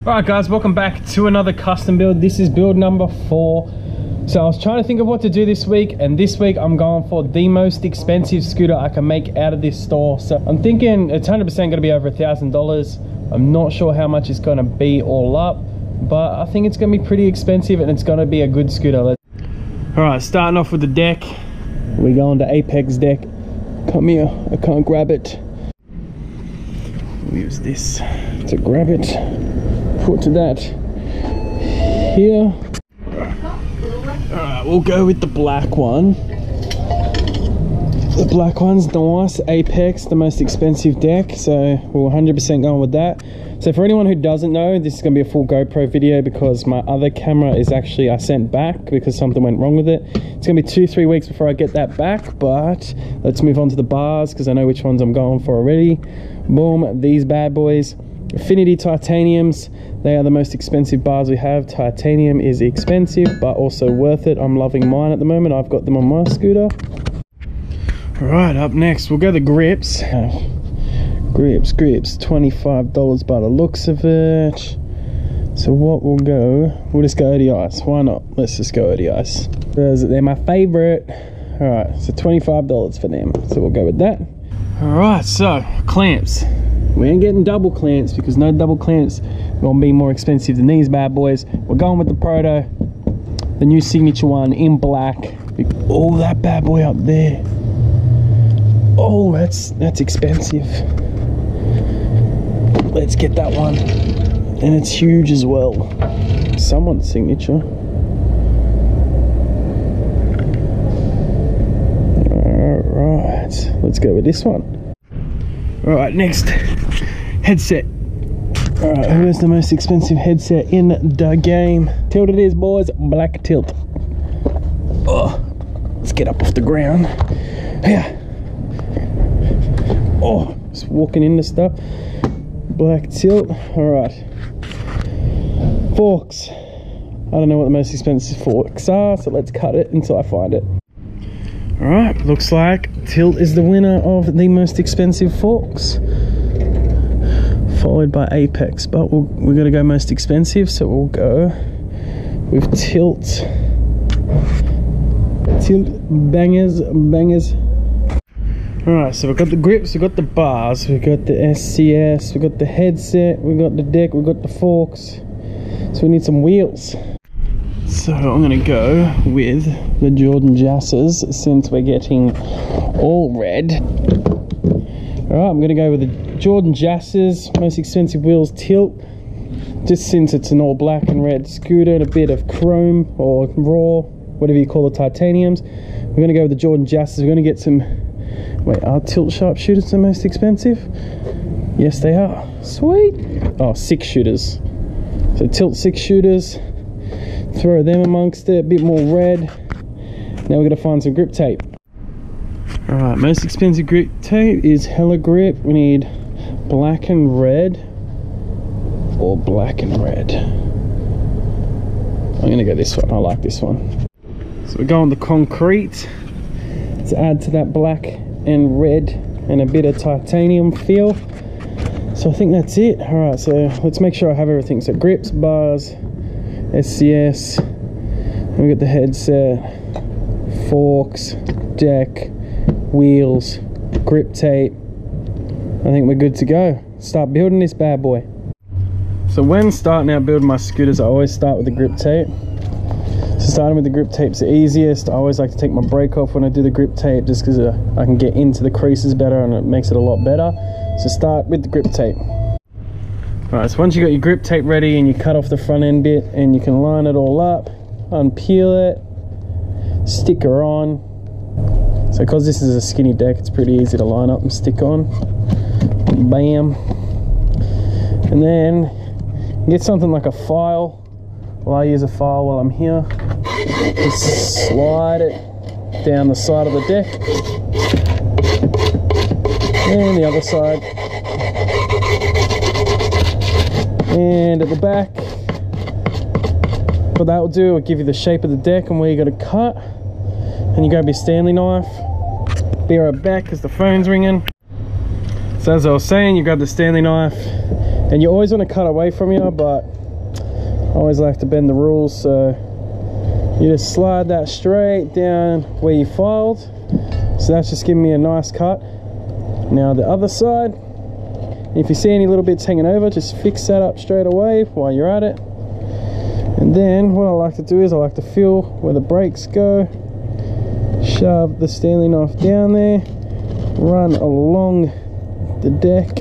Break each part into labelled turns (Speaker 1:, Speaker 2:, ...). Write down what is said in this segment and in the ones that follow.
Speaker 1: Alright guys, welcome back to another custom build. This is build number 4. So I was trying to think of what to do this week, and this week I'm going for the most expensive scooter I can make out of this store. So I'm thinking it's 100% going to be over $1,000. I'm not sure how much it's going to be all up, but I think it's going to be pretty expensive and it's going to be a good scooter. Alright, starting off with the deck. We're going to Apex deck. Come here, I can't grab it. We'll use this to grab it. Put to that here. Alright, we'll go with the black one. The black one's nice. Apex, the most expensive deck, so we're 100% going with that. So for anyone who doesn't know, this is going to be a full GoPro video because my other camera is actually, I sent back because something went wrong with it. It's going to be 2-3 weeks before I get that back, but let's move on to the bars because I know which ones I'm going for already. Boom, these bad boys. Affinity titaniums, they are the most expensive bars we have. Titanium is expensive but also worth it. I'm loving mine at the moment. I've got them on my scooter. Alright, up next we'll go the grips. Grips, $25 by the looks of it. So what we'll just go ODIs. Why not? Let's just go ODIs. They're my favorite. Alright, so $25 for them. So we'll go with that. Alright, so clamps. We ain't getting double clamps because no double clamps gonna be more expensive than these bad boys. We're going with the Proto, the new signature one in black. Oh, that bad boy up there. Oh, that's expensive. Let's get that one. And it's huge as well. Someone's signature. Alright, let's go with this one. Alright, next, headset. Alright, who has the most expensive headset in the game? Tilt it is, boys. Black tilt. Oh, let's get up off the ground. Yeah. Oh, just walking into stuff. Black tilt. Alright. Forks. I don't know what the most expensive forks are, so let's cut it until I find it. Alright, looks like Tilt is the winner of the most expensive forks, followed by Apex, but we're going to go most expensive, so we'll go with Tilt. Tilt bangers. Alright, so we've got the grips, we've got the bars, we've got the SCS, we've got the headset, we've got the deck, we've got the forks, so we need some wheels. So I'm going to go with the Jordan Jasses since we're getting all red. Alright, I'm going to go with the Jordan Jasses, most expensive wheels, Tilt. Just since it's an all black and red scooter and a bit of chrome or raw, whatever you call the titaniums. We're going to go with the Jordan Jasses. We're going to get some... Wait, are Tilt sharpshooters the most expensive? Yes, they are. Sweet. Oh, 6 shooters. So Tilt 6 shooters. Throw them amongst it, a bit more red. Now we're going to find some grip tape. Alright, most expensive grip tape is Hella Grip. We need black and red or black and red. I'm going to go this one. I like this one. So we're going the concrete to add to that black and red and a bit of titanium feel. So I think that's it. Alright, so let's make sure I have everything. So grips, bars, SCS, and we got the headset, forks, deck, wheels, grip tape. I think we're good to go. Start building this bad boy. So when starting out building my scooters, I always start with the grip tape. So starting with the grip tape's the easiest. I always like to take my brake off when I do the grip tape just because I can get into the creases better and it makes it a lot better. So start with the grip tape. Alright, so once you got your grip tape ready and you cut off the front end bit and you can line it all up, unpeel it, stick her on. So because this is a skinny deck, it's pretty easy to line up and stick on. Bam. And then get something like a file. Well, I use a file while I'm here. Just slide it down the side of the deck. And the other side. And at the back. What that will do, it'll give you the shape of the deck and where you got to cut. And you grab your Stanley knife. Be right back because the phone's ringing. So as I was saying, you grab the Stanley knife And you always want to cut away from you, but I always like to bend the rules, so you just slide that straight down where you filed. So that's just giving me a nice cut. Now the other side, if you see any little bits hanging over, just fix that up straight away while you're at it. And then what I like to do is I like to feel where the brakes go, shove the Stanley knife down there, run along the deck,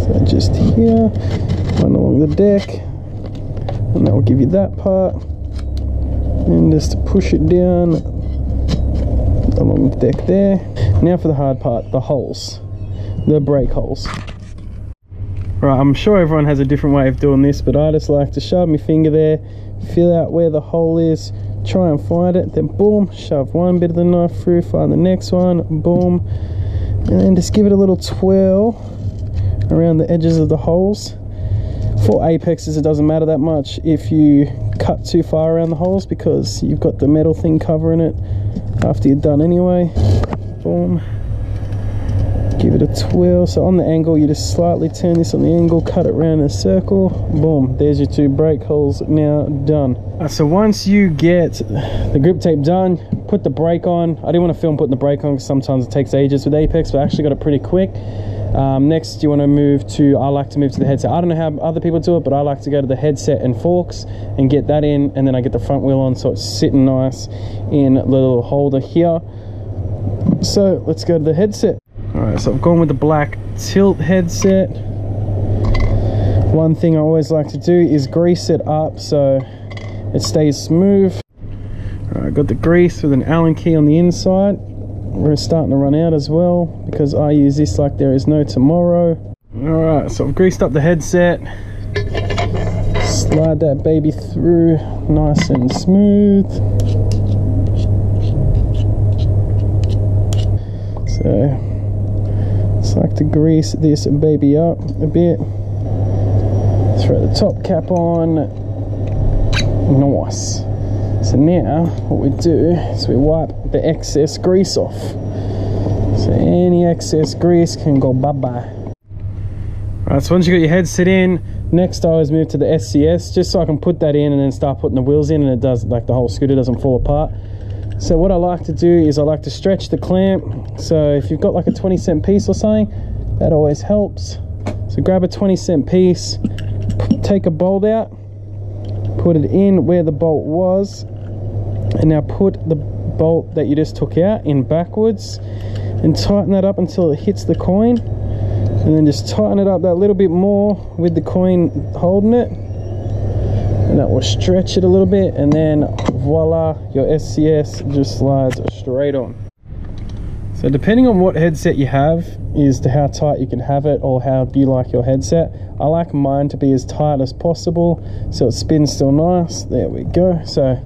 Speaker 1: so just here, run along the deck, and that will give you that part. And just push it down along the deck there. Now for the hard part, the holes, the brake holes. Right, I'm sure everyone has a different way of doing this, but I just like to shove my finger there, feel out where the hole is, try and find it, then boom, shove one bit of the knife through, find the next one, boom, and then just give it a little twirl around the edges of the holes. For apexes, it doesn't matter that much if you cut too far around the holes, because you've got the metal thing covering it after you're done anyway. Boom, give it a twirl. So on the angle, you just slightly turn this on the angle, cut it around in a circle, boom, there's your 2 brake holes now done. So once you get the grip tape done, put the brake on. I didn't want to film putting the brake on because sometimes it takes ages with Apex, but I actually got it pretty quick. Next you want to move to, I like to move to the headset. I don't know how other people do it, but I like to go to the headset and forks and get that in, and then I get the front wheel on so it's sitting nice in the little holder here. So let's go to the headset. Alright, so I've gone with the black tilt headset. One thing I always like to do is grease it up so it stays smooth. Alright, got the grease with an Allen key on the inside. We're starting to run out as well because I use this like there is no tomorrow. Alright, so I've greased up the headset. Slide that baby through nice and smooth. So just like to grease this baby up a bit. Throw the top cap on. Nice. So now what we do is we wipe the excess grease off. So any excess grease can go bye-bye. Alright, so once you got your headset in, next I always move to the SCS just so I can put that in and then start putting the wheels in, and it does, like, the whole scooter doesn't fall apart. So what I like to do is I like to stretch the clamp. So if you've got like a 20-cent piece or something, that always helps. So grab a 20-cent piece, take a bolt out, put it in where the bolt was, and now put the bolt that you just took out in backwards and tighten that up until it hits the coin, and then just tighten it up that little bit more with the coin holding it, and that will stretch it a little bit, and then voila, your SCS just slides straight on. So depending on what headset you have is to how tight you can have it, or how you like your headset. I like mine to be as tight as possible so it spins still nice. There we go. So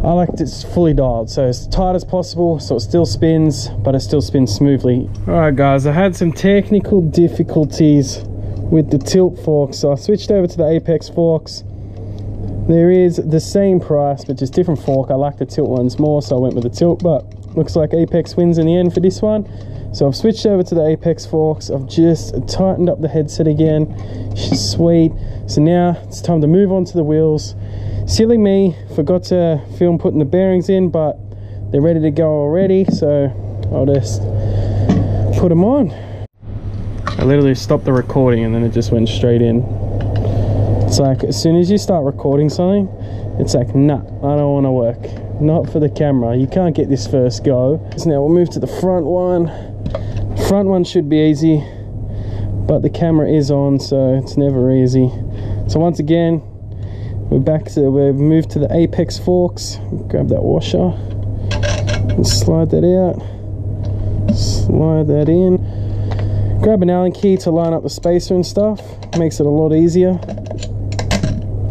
Speaker 1: I like it fully dialed, so as tight as possible so it still spins, but it still spins smoothly. Alright guys, I had some technical difficulties with the tilt forks, so I switched over to the Apex forks. There is the same price but just different fork. I like the tilt ones more, so I went with the tilt, but looks like Apex wins in the end for this one. So I've switched over to the Apex forks. I've just tightened up the headset again. Sweet. So now it's time to move on to the wheels. Silly me, forgot to film putting the bearings in, but they're ready to go already, so I'll just put them on. I literally stopped the recording and then it just went straight in. It's like as soon as you start recording something, it's like, nah, I don't want to work. Not for the camera. You can't get this first go. So now we'll move to the front one. Front one should be easy, but the camera is on, so it's never easy. So once again, we've moved to the Apex forks. Grab that washer and slide that out. Slide that in. Grab an Allen key to line up the spacer and stuff. Makes it a lot easier.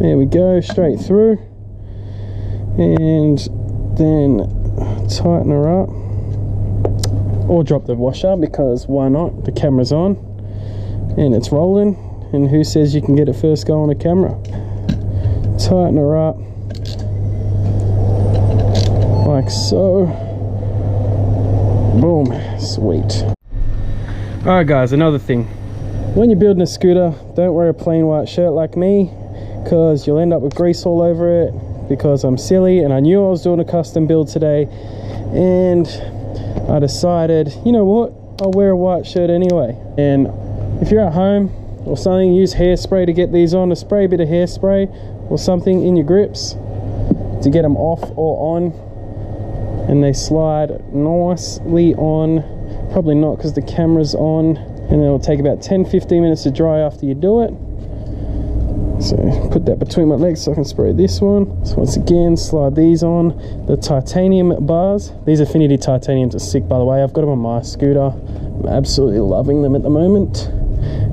Speaker 1: There we go, straight through. And then tighten her up. Or drop the washer, because why not? The camera's on and it's rolling. And who says you can get it first go on a camera? Tighten her up like so. Boom, sweet. Alright guys, another thing, When you're building a scooter, don't wear a plain white shirt like me, because you'll end up with grease all over it, because I'm silly and I knew I was doing a custom build today, and I decided, you know what, I'll wear a white shirt anyway. And if you're at home or something, use hairspray to get these on. To spray a bit of hairspray or something in your grips to get them off or on, and they slide nicely on. Probably not because the camera's on, and it'll take about 10-15 minutes to dry after you do it. So put that between my legs so I can spray this one. So once again, slide these on. The titanium bars, these Affinity titaniums are sick, by the way. I've got them on my scooter. I'm absolutely loving them at the moment.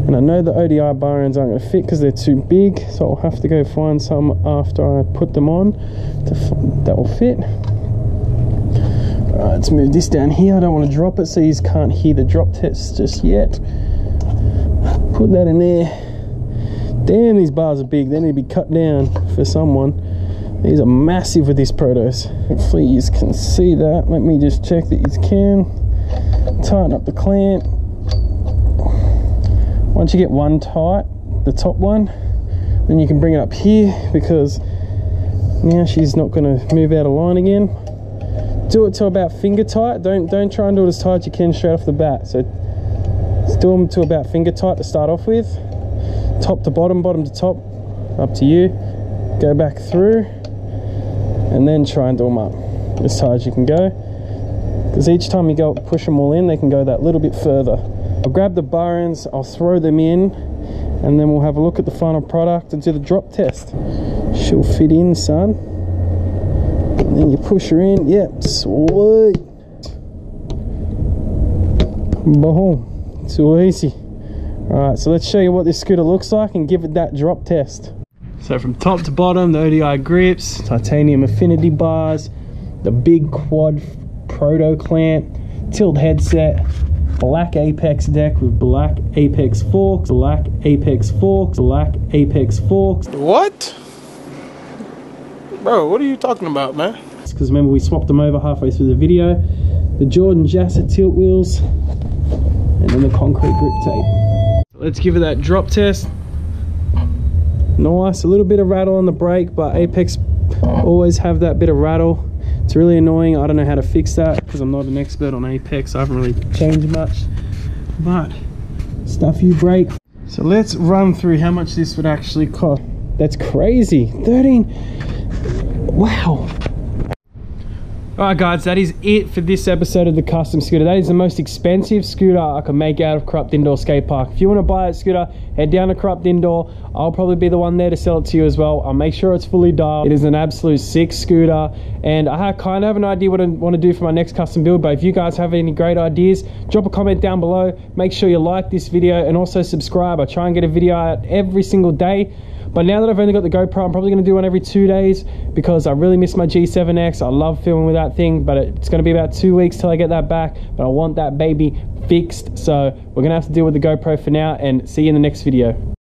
Speaker 1: And I know the ODI bar ends aren't going to fit because they're too big, so I'll have to go find some after I put them on that will fit. Alright, let's move this down here. I don't want to drop it so you can't hear the drop test just yet. Put that in there. Damn, these bars are big. They need to be cut down for someone. These are massive with these Protos. Hopefully you can see that. Let me just check that you can. Tighten up the clamp. Once you get one tight, the top one, then you can bring it up here, because now she's not going to move out of line again. Do it to about finger tight. Don't try and do it as tight as you can straight off the bat. So let's do them to about finger tight to start off with. Top to bottom, bottom to top, up to you. Go back through and then try and do them up as tight as you can go, because each time you go push them all in, they can go that little bit further. I'll grab the bar ends, I'll throw them in, and then we'll have a look at the final product and do the drop test. She'll fit in, son. And then you push her in. Yep, sweet. Boom. Too easy. Alright, so let's show you what this scooter looks like and give it that drop test. So from top to bottom, the ODI grips, titanium Affinity bars, the big quad proto clamp, tilt headset, black apex deck with black apex forks, black apex forks, black apex forks.
Speaker 2: What? Bro, what are you talking about, man?
Speaker 1: Because remember, we swapped them over halfway through the video. The Jordan Jasser tilt wheels, and then the concrete grip tape. Let's give it that drop test. Nice, a little bit of rattle on the brake, but Apex always have that bit of rattle. It's really annoying. I don't know how to fix that because I'm not an expert on Apex. I haven't really changed much, but stuff you break. So let's run through how much this would actually cost. That's crazy. 13. Wow. Alright guys, that is it for this episode of the custom scooter. That is the most expensive scooter I could make out of Corrupt Indoor Skate Park. If you want to buy that scooter, head down to Corrupt Indoor. I'll probably be the one there to sell it to you as well. I'll make sure it's fully dialed. It is an absolute sick scooter, and I kind of have an idea what I want to do for my next custom build. But if you guys have any great ideas, drop a comment down below. Make sure you like this video and also subscribe. I try and get a video out every single day. But now that I've only got the GoPro, I'm probably going to do one every 2 days because I really miss my G7X. I love filming with that thing, but it's going to be about 2 weeks till I get that back. But I want that baby fixed, so we're going to have to deal with the GoPro for now, and see you in the next video.